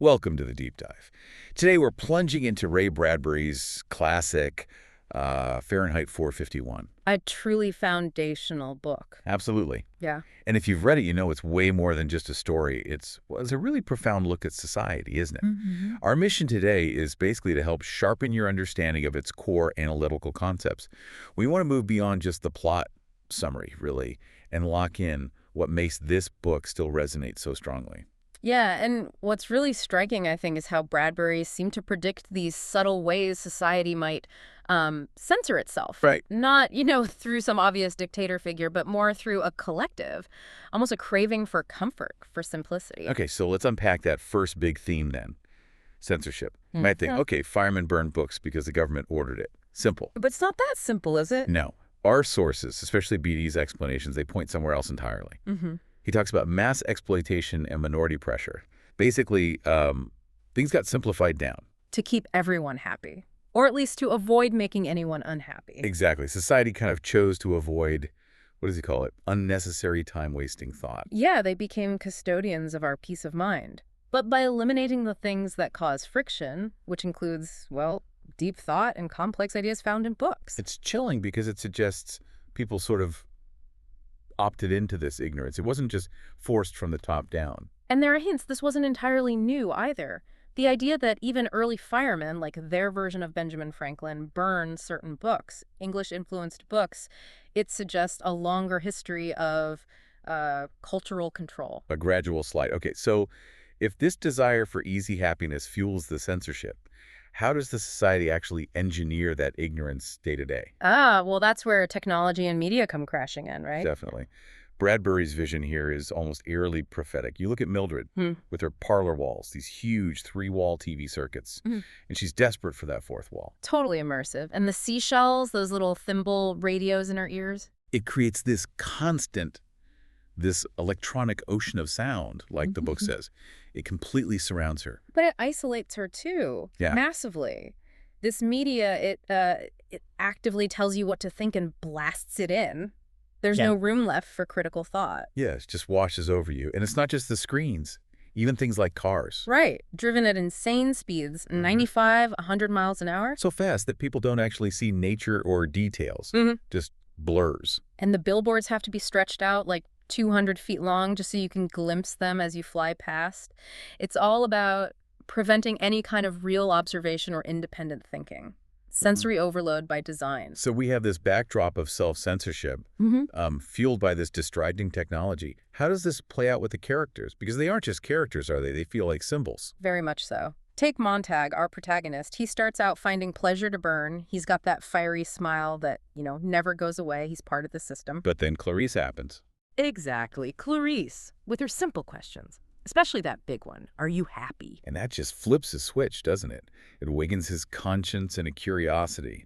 Welcome to the Deep Dive. Today we're plunging into Ray Bradbury's classic Fahrenheit 451. A truly foundational book. Absolutely. Yeah. And if you've read it, you know it's way more than just a story. It's a really profound look at society, isn't it? Mm-hmm. Our mission today is basically to help sharpen your understanding of its core analytical concepts. We want to move beyond just the plot summary, really, and lock in what makes this book still resonate so strongly. Yeah, and what's really striking, I think, is how Bradbury seemed to predict these subtle ways society might censor itself. Right. Not, through some obvious dictator figure, but more through a collective, almost a craving for comfort, for simplicity. Okay, so let's unpack that first big theme then. Censorship. You might think, okay, firemen burn books because the government ordered it. Simple. But it's not that simple, is it? No. Our sources, especially Beatty's explanations, they point somewhere else entirely. Mm-hmm. He talks about mass exploitation and minority pressure. Basically, things got simplified down. To keep everyone happy, or at least to avoid making anyone unhappy. Exactly. Society kind of chose to avoid, what does he call it, unnecessary time-wasting thought. Yeah, they became custodians of our peace of mind. But by eliminating the things that cause friction, which includes, well, deep thought and complex ideas found in books. It's chilling because it suggests people sort of opted into this ignorance. It wasn't just forced from the top down. And there are hints this wasn't entirely new either. The idea that even early firemen, like their version of Benjamin Franklin, burned certain books, English-influenced books, it suggests a longer history of cultural control. A gradual slide. Okay, so if this desire for easy happiness fuels the censorship, how does the society actually engineer that ignorance day to day? Well, that's where technology and media come crashing in, right? Definitely. Bradbury's vision here is almost eerily prophetic. You look at Mildred with her parlor walls, these huge three-wall TV circuits, and she's desperate for that fourth wall. Totally immersive. And the seashells, those little thimble radios in her ears. It creates this constant, this electronic ocean of sound, like the book says. It completely surrounds her. But it isolates her too, massively. This media, it actively tells you what to think and blasts it in. There's no room left for critical thought. Yeah, it just washes over you. And it's not just the screens, even things like cars. Right, driven at insane speeds, 95, 100 miles an hour. So fast that people don't actually see nature or details, just blurs. And the billboards have to be stretched out like 200 feet long just so you can glimpse them as you fly past. It's all about preventing any kind of real observation or independent thinking. Sensory overload by design. So we have this backdrop of self-censorship fueled by this distracting technology. How does this play out with the characters? Because they aren't just characters, are they? They feel like symbols. Very much so. Take Montag, our protagonist. He starts out finding pleasure to burn. He's got that fiery smile that, never goes away. He's part of the system. But then Clarisse happens. Exactly. Clarisse, with her simple questions. Especially that big one. Are you happy? And that just flips a switch, doesn't it? It awakens his conscience and a curiosity.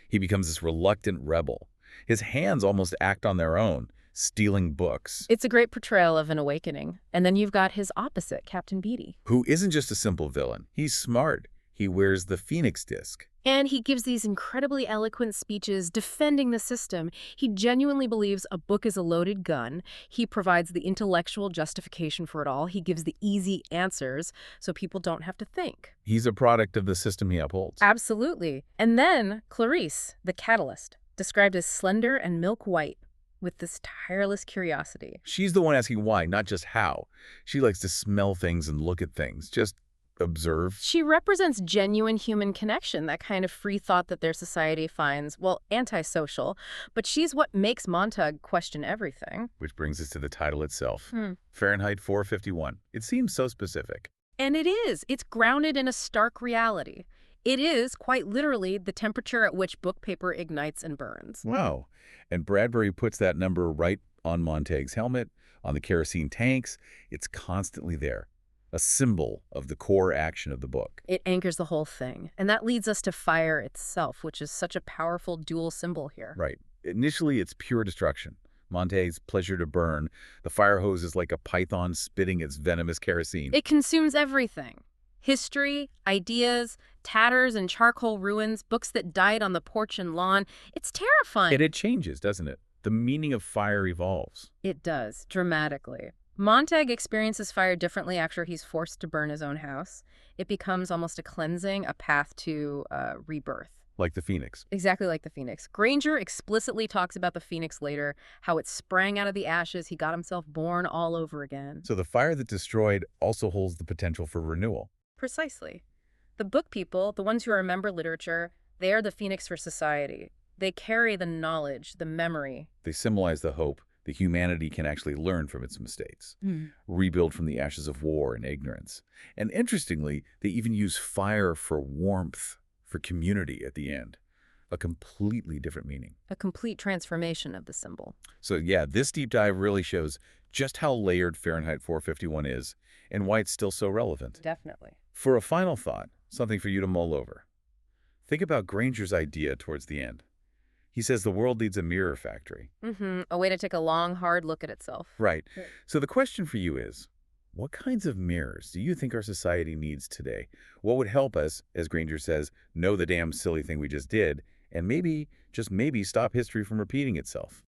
He becomes this reluctant rebel. His hands almost act on their own, stealing books. It's a great portrayal of an awakening. And then you've got his opposite, Captain Beatty. Who isn't just a simple villain. He's smart. He wears the Phoenix disc. And he gives these incredibly eloquent speeches defending the system. He genuinely believes a book is a loaded gun. He provides the intellectual justification for it all. He gives the easy answers so people don't have to think. He's a product of the system he upholds. Absolutely. And then Clarisse, the catalyst, described as slender and milk white, with this tireless curiosity. She's the one asking why, not just how. She likes to smell things and look at things. Just observe. She represents genuine human connection, that kind of free thought that their society finds, well, antisocial. But she's what makes Montag question everything. Which brings us to the title itself. Fahrenheit 451. It seems so specific. And it is. It's grounded in a stark reality. It is, quite literally, the temperature at which book paper ignites and burns. Wow. And Bradbury puts that number right on Montag's helmet, on the kerosene tanks. It's constantly there. A symbol of the core action of the book. It anchors the whole thing. And that leads us to fire itself, which is such a powerful dual symbol here. Right. Initially, it's pure destruction. Montag's pleasure to burn. The fire hose is like a python spitting its venomous kerosene. It consumes everything. History, ideas, tatters and charcoal ruins, books that died on the porch and lawn. It's terrifying. And it changes, doesn't it? The meaning of fire evolves. It does, dramatically. Montag experiences fire differently after he's forced to burn his own house. It becomes almost a cleansing, a path to rebirth. Like the phoenix. Exactly like the phoenix. Granger explicitly talks about the phoenix later, how it sprang out of the ashes, he got himself born all over again. So the fire that destroyed also holds the potential for renewal. Precisely. The book people, the ones who remember literature, they are the phoenix for society. They carry the knowledge, the memory. They symbolize the hope that humanity can actually learn from its mistakes, rebuild from the ashes of war and ignorance. And interestingly, they even use fire for warmth, for community at the end. A completely different meaning. A complete transformation of the symbol. So yeah, this deep dive really shows just how layered Fahrenheit 451 is and why it's still so relevant. Definitely. For a final thought, something for you to mull over. Think about Granger's idea towards the end. He says the world needs a mirror factory. A way to take a long, hard look at itself. Right. So the question for you is, what kinds of mirrors do you think our society needs today? What would help us, as Granger says, know the damn silly thing we just did, and maybe, just maybe, stop history from repeating itself?